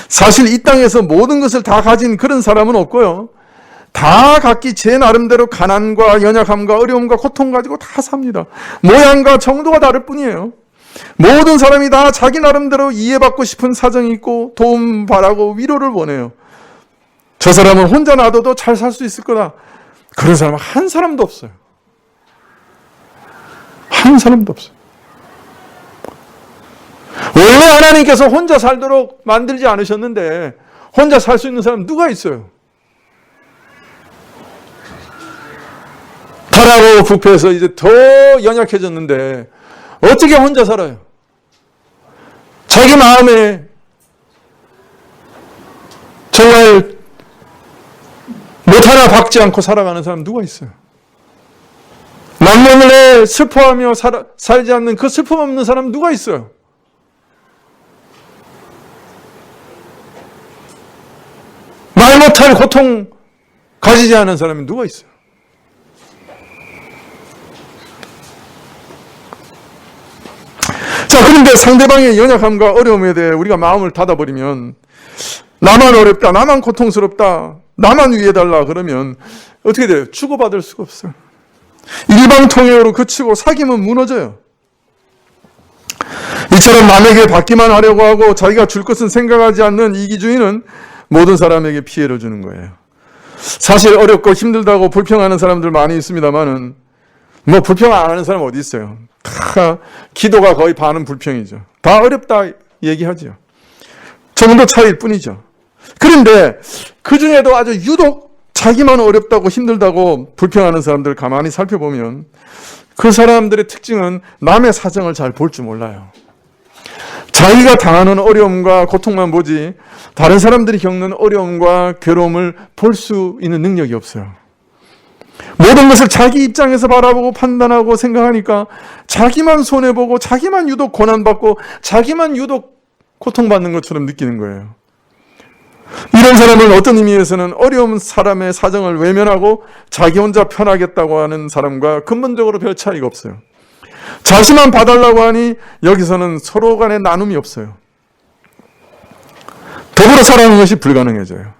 Speaker 2: 사실 이 땅에서 모든 것을 다 가진 그런 사람은 없고요. 다 각기 제 나름대로 가난과 연약함과 어려움과 고통 가지고 다 삽니다. 모양과 정도가 다를 뿐이에요. 모든 사람이 다 자기 나름대로 이해받고 싶은 사정이 있고 도움 바라고 위로를 원해요. 저 사람은 혼자 놔둬도 잘 살 수 있을 거다. 그런 사람은 한 사람도 없어요. 한 사람도 없어요. 원래 하나님께서 혼자 살도록 만들지 않으셨는데 혼자 살 수 있는 사람 누가 있어요? 타락하고 부패해서 이제 더 연약해졌는데 어떻게 혼자 살아요? 자기 마음에 정말 못 하나 박지 않고 살아가는 사람 누가 있어요? 남녀를 슬퍼하며 살지 않는 그 슬픔 없는 사람 누가 있어요? 말 못할 고통 가지지 않은 사람이 누가 있어요? 자, 그런데 상대방의 연약함과 어려움에 대해 우리가 마음을 닫아버리면 나만 어렵다, 나만 고통스럽다, 나만 위해달라 그러면 어떻게 돼요? 주고받을 수가 없어요. 일방통행으로 그치고 사귐은 무너져요. 이처럼 남에게 받기만 하려고 하고 자기가 줄 것은 생각하지 않는 이기주의는 모든 사람에게 피해를 주는 거예요. 사실 어렵고 힘들다고 불평하는 사람들 많이 있습니다만은 뭐 불평 안 하는 사람 어디 있어요? 다 기도가 거의 반은 불평이죠. 다 어렵다 얘기하죠. 정도 차이일 뿐이죠. 그런데 그 중에도 아주 유독 자기만 어렵다고 힘들다고 불평하는 사람들 가만히 살펴보면 그 사람들의 특징은 남의 사정을 잘 볼 줄 몰라요. 자기가 당하는 어려움과 고통만 보지 다른 사람들이 겪는 어려움과 괴로움을 볼 수 있는 능력이 없어요. 모든 것을 자기 입장에서 바라보고 판단하고 생각하니까 자기만 손해보고 자기만 유독 고난받고 자기만 유독 고통받는 것처럼 느끼는 거예요. 이런 사람은 어떤 의미에서는 어려운 사람의 사정을 외면하고 자기 혼자 편하겠다고 하는 사람과 근본적으로 별 차이가 없어요. 자신만 봐달라고 하니 여기서는 서로 간에 나눔이 없어요. 더불어 살아가는 것이 불가능해져요.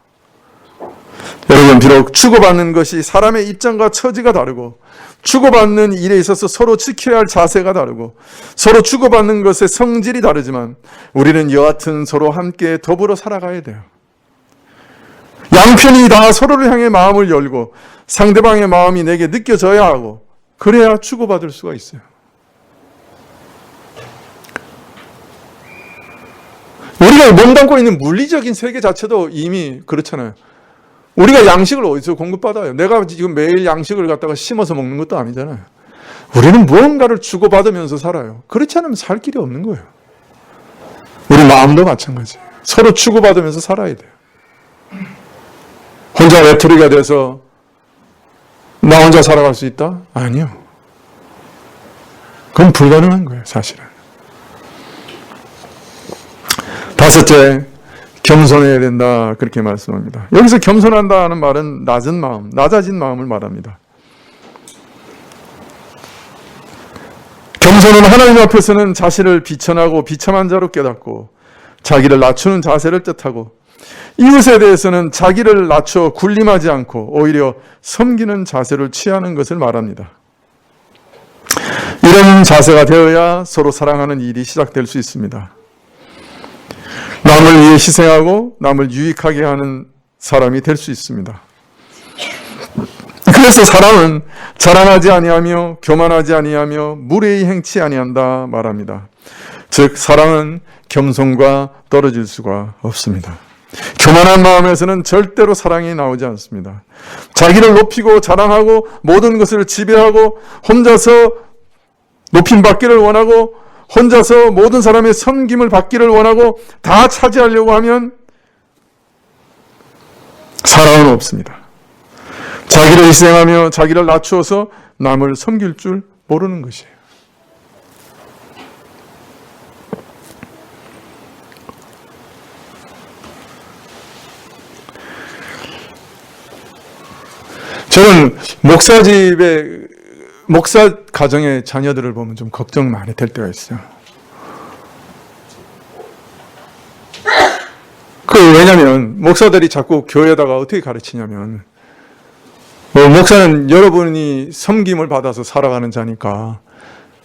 Speaker 2: 여러분, 비록 주고받는 것이 사람의 입장과 처지가 다르고 주고받는 일에 있어서 서로 지켜야 할 자세가 다르고 서로 주고받는 것의 성질이 다르지만 우리는 여하튼 서로 함께 더불어 살아가야 돼요. 양편이 다 서로를 향해 마음을 열고 상대방의 마음이 내게 느껴져야 하고 그래야 주고받을 수가 있어요. 우리가 몸담고 있는 물리적인 세계 자체도 이미 그렇잖아요. 우리가 양식을 어디서 공급받아요? 내가 지금 매일 양식을 갖다가 심어서 먹는 것도 아니잖아요. 우리는 무언가를 주고받으면서 살아요. 그렇지 않으면 살 길이 없는 거예요. 우리 마음도 마찬가지예요. 서로 주고받으면서 살아야 돼요. 혼자 외톨이가 돼서 나 혼자 살아갈 수 있다? 아니요. 그건 불가능한 거예요, 사실은. 다섯째, 겸손해야 된다 그렇게 말씀합니다. 여기서 겸손한다는 말은 낮은 마음, 낮아진 마음을 말합니다. 겸손은 하나님 앞에서는 자신을 비천하고 비참한 자로 깨닫고 자기를 낮추는 자세를 뜻하고 이웃에 대해서는 자기를 낮춰 군림하지 않고 오히려 섬기는 자세를 취하는 것을 말합니다. 이런 자세가 되어야 서로 사랑하는 일이 시작될 수 있습니다. 남을 위해 희생하고 남을 유익하게 하는 사람이 될 수 있습니다. 그래서 사람은 자랑하지 아니하며 교만하지 아니하며 무례히 행치 아니한다 말합니다. 즉 사랑은 겸손과 떨어질 수가 없습니다. 교만한 마음에서는 절대로 사랑이 나오지 않습니다. 자기를 높이고 자랑하고 모든 것을 지배하고 혼자서 높임 받기를 원하고 혼자서 모든 사람의 섬김을 받기를 원하고 다 차지하려고 하면 사랑은 없습니다. 자기를 희생하며 자기를 낮추어서 남을 섬길 줄 모르는 것이에요. 저는 목사 가정의 자녀들을 보면 좀 걱정 많이 될 때가 있어요. 왜냐면 목사들이 자꾸 교회에다가 어떻게 가르치냐면 목사는 여러분이 섬김을 받아서 살아가는 자니까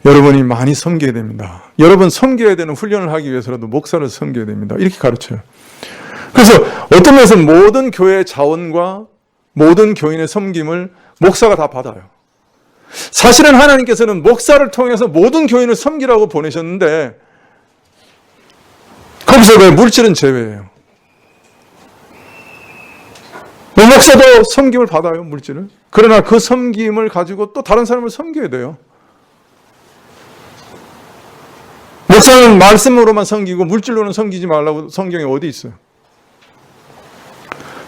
Speaker 2: 여러분이 많이 섬겨야 됩니다. 여러분 섬겨야 되는 훈련을 하기 위해서라도 목사를 섬겨야 됩니다. 이렇게 가르쳐요. 그래서 어떤 면에서는 모든 교회의 자원과 모든 교인의 섬김을 목사가 다 받아요. 사실은 하나님께서는 목사를 통해서 모든 교인을 섬기라고 보내셨는데 거기서 왜 물질은 제외예요? 목사도 섬김을 받아요, 물질을. 그러나 그 섬김을 가지고 또 다른 사람을 섬겨야 돼요. 목사는 말씀으로만 섬기고 물질로는 섬기지 말라고 성경에 어디 있어요?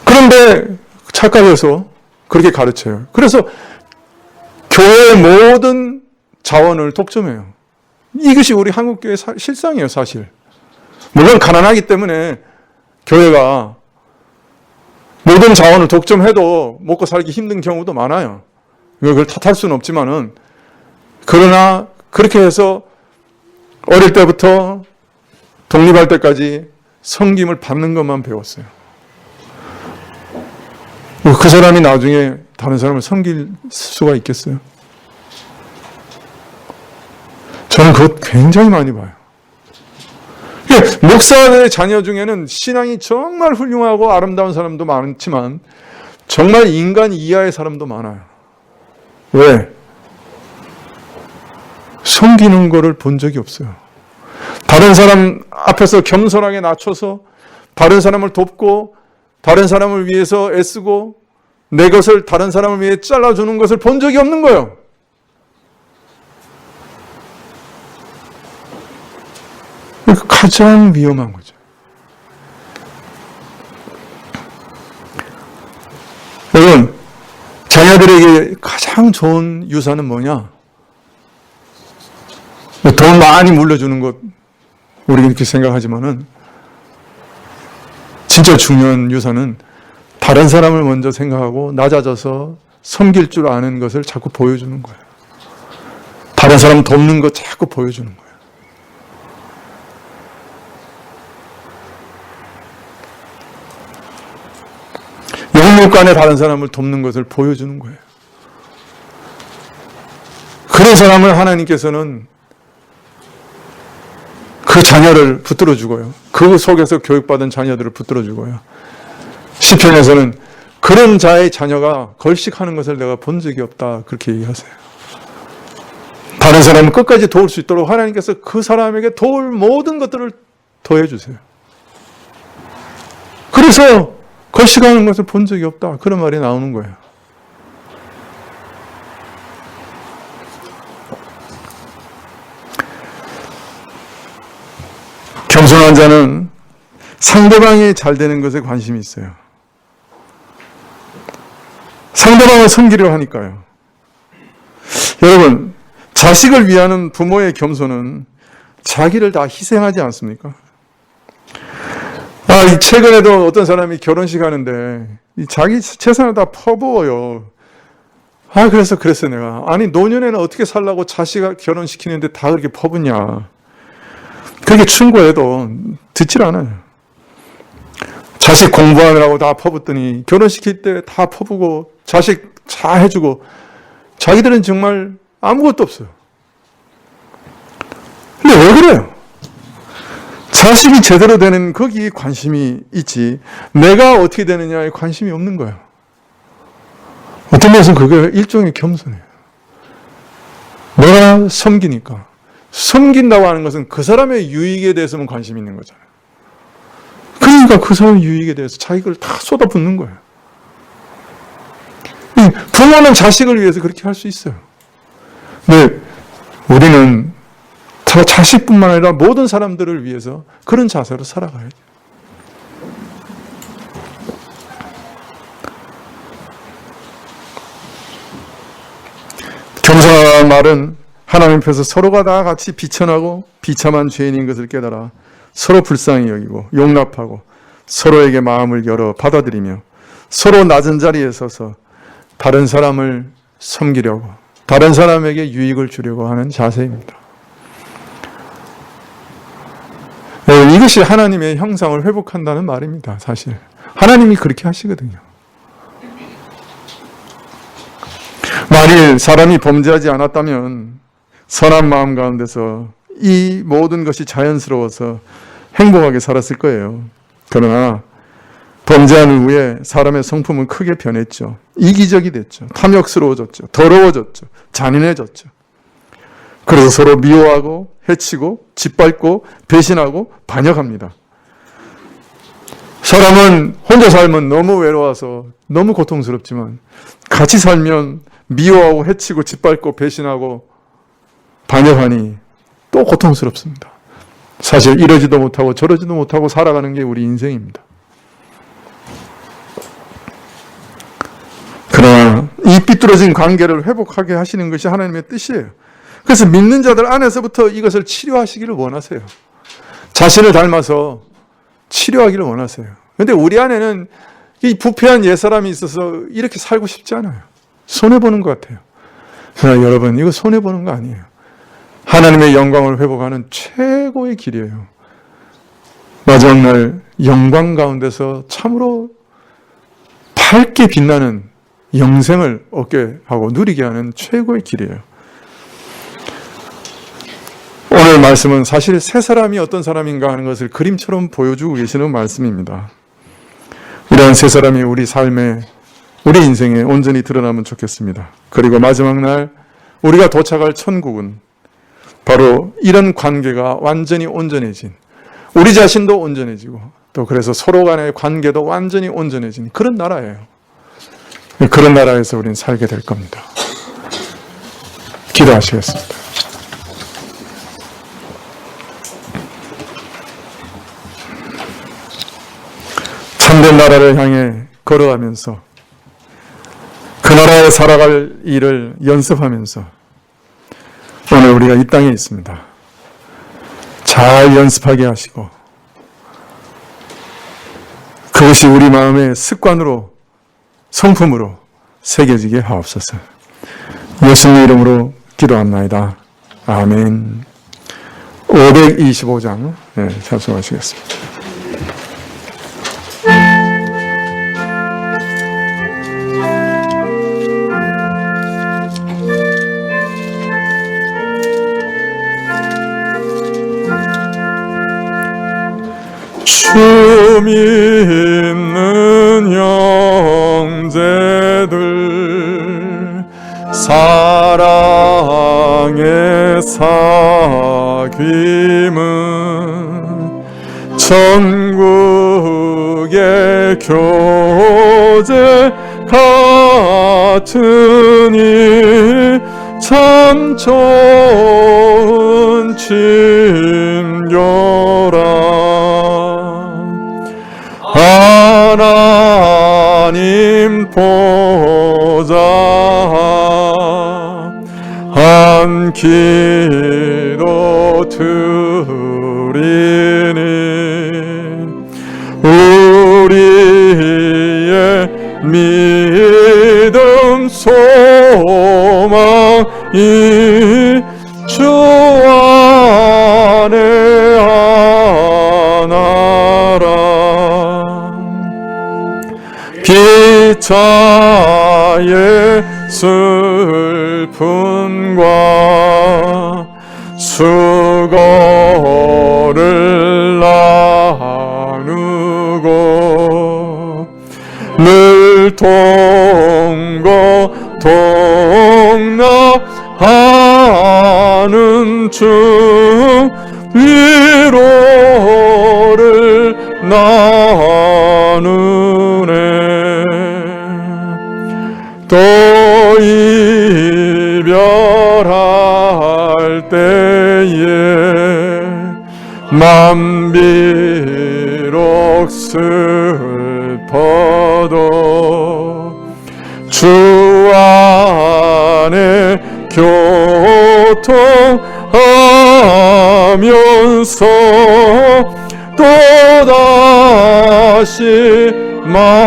Speaker 2: 그런데 착각해서 그렇게 가르쳐요. 그래서 교회의 모든 자원을 독점해요. 이것이 우리 한국교회의 실상이에요, 사실. 물론 가난하기 때문에 교회가 모든 자원을 독점해도 먹고 살기 힘든 경우도 많아요. 그걸 탓할 수는 없지만은, 그러나 그렇게 해서 어릴 때부터 독립할 때까지 섬김을 받는 것만 배웠어요. 그 사람이 나중에 다른 사람을 섬길 수가 있겠어요? 저는 그것 굉장히 많이 봐요. 목사의 자녀 중에는 신앙이 정말 훌륭하고 아름다운 사람도 많지만 정말 인간 이하의 사람도 많아요. 왜? 섬기는 거를 본 적이 없어요. 다른 사람 앞에서 겸손하게 낮춰서 다른 사람을 돕고 다른 사람을 위해서 애쓰고 내 것을 다른 사람을 위해 잘라주는 것을 본 적이 없는 거예요. 가장 위험한 거죠. 여러분, 자녀들에게 가장 좋은 유산은 뭐냐? 돈 많이 물려주는 것, 우리가 이렇게 생각하지만은, 진짜 중요한 유산은 다른 사람을 먼저 생각하고 낮아져서 섬길 줄 아는 것을 자꾸 보여주는 거예요. 다른 사람 돕는 것 자꾸 보여주는 거예요. 영육간에 다른 사람을 돕는 것을 보여주는 거예요. 그런 사람을 하나님께서는 그 자녀를 붙들어 주고요. 그 속에서 교육받은 자녀들을 붙들어 주고요. 시편에서는 그런 자의 자녀가 걸식하는 것을 내가 본 적이 없다. 그렇게 얘기하세요. 다른 사람을 끝까지 도울 수 있도록 하나님께서 그 사람에게 도울 모든 것들을 더해 주세요. 그래서 걸식하는 것을 본 적이 없다. 그런 말이 나오는 거예요. 겸손한 자는 상대방이 잘 되는 것에 관심이 있어요. 상대방을 섬기려 하니까요. 여러분, 자식을 위하는 부모의 겸손은 자기를 다 희생하지 않습니까? 최근에도 어떤 사람이 결혼식 하는데 자기 재산을 다 퍼부어요. 그래서 그랬어요, 내가. 아니, 노년에는 어떻게 살라고 자식 결혼시키는데 다 그렇게 퍼붓냐. 그렇게 충고해도 듣질 않아요. 자식 공부하느라고 다 퍼붓더니 결혼시킬 때 다 퍼부고 자식 다 해주고 자기들은 정말 아무것도 없어요. 근데 왜 그래요? 자식이 제대로 되는 거기에 관심이 있지 내가 어떻게 되느냐에 관심이 없는 거예요. 어떤 면에서는 그게 일종의 겸손이에요. 내가 섬기니까. 섬긴다고 하는 것은 그 사람의 유익에 대해서만 관심이 있는 거잖아요. 그러니까 그 사람의 유익에 대해서 자기를 다 쏟아붓는 거예요. 부모는 자식을 위해서 그렇게 할 수 있어요. 근데 우리는 자식뿐만 아니라 모든 사람들을 위해서 그런 자세로 살아가야죠. 겸손한 말은 하나님 앞에서 서로가 다 같이 비천하고 비참한 죄인인 것을 깨달아 서로 불쌍히 여기고 용납하고 서로에게 마음을 열어 받아들이며 서로 낮은 자리에 서서 다른 사람을 섬기려고 다른 사람에게 유익을 주려고 하는 자세입니다. 이것이 하나님의 형상을 회복한다는 말입니다. 사실 하나님이 그렇게 하시거든요. 만일 사람이 범죄하지 않았다면 선한 마음 가운데서 이 모든 것이 자연스러워서 행복하게 살았을 거예요. 그러나 범죄한 후에 사람의 성품은 크게 변했죠. 이기적이 됐죠. 탐욕스러워졌죠. 더러워졌죠. 잔인해졌죠. 그래서 서로 미워하고 해치고 짓밟고 배신하고 반역합니다. 사람은 혼자 살면 너무 외로워서 너무 고통스럽지만 같이 살면 미워하고 해치고 짓밟고 배신하고 반역하니 또 고통스럽습니다. 사실 이러지도 못하고 저러지도 못하고 살아가는 게 우리 인생입니다. 그러나 이 삐뚤어진 관계를 회복하게 하시는 것이 하나님의 뜻이에요. 그래서 믿는 자들 안에서부터 이것을 치료하시기를 원하세요. 자신을 닮아서 치료하기를 원하세요. 그런데 우리 안에는 이 부패한 옛사람이 있어서 이렇게 살고 싶지 않아요. 손해보는 것 같아요. 그러나 여러분, 이거 손해보는 거 아니에요. 하나님의 영광을 회복하는 최고의 길이에요. 마지막 날 영광 가운데서 참으로 밝게 빛나는 영생을 얻게 하고 누리게 하는 최고의 길이에요. 오늘 말씀은 사실 새 사람이 어떤 사람인가 하는 것을 그림처럼 보여주고 계시는 말씀입니다. 이러한 새 사람이 우리 삶에, 우리 인생에 온전히 드러나면 좋겠습니다. 그리고 마지막 날 우리가 도착할 천국은 바로 이런 관계가 완전히 온전해진, 우리 자신도 온전해지고 또 그래서 서로 간의 관계도 완전히 온전해진 그런 나라예요. 그런 나라에서 우리는 살게 될 겁니다. 기도하시겠습니다. 참된 나라를 향해 걸어가면서 그 나라에 살아갈 일을 연습하면서 오늘 우리가 이 땅에 있습니다. 잘 연습하게 하시고 그것이 우리 마음의 습관으로, 성품으로 새겨지게 하옵소서. 예수님 이름으로 기도합나이다. 아멘. 525장 찬송하시겠습니다. 주 믿는 형제들 사랑의 사귐은 천국의 교제 같으니 참 좋은 친교라. 하나님 보좌 한 기도 드리니 우리의 믿음 소망이 주 안에 하나라. 기차의 슬픔과 수고를 나누고 늘 동거동락하는 주 위로를 나누네. 또 이별할 때에 맘 비록 슬퍼도 주 안에 교통하면서 또다시 만나리.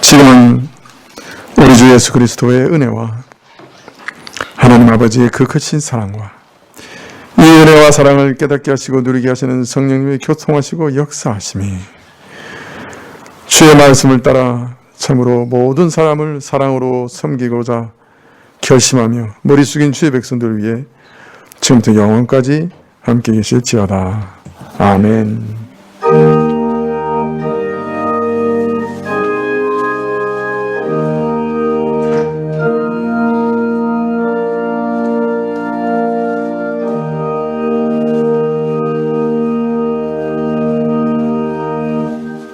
Speaker 2: 지금은 우리 주 예수 그리스도의 은혜와 하나님 아버지의 그 크신 사랑과 이 은혜와 사랑을 깨닫게 하시고 누리게 하시는 성령님의 교통하시고 역사하심이 주의 말씀을 따라 참으로 모든 사람을 사랑으로 섬기고자 결심하며 머리 숙인 주의 백성들을 위해 지금부터 영원까지 함께 계실지어다. 아멘.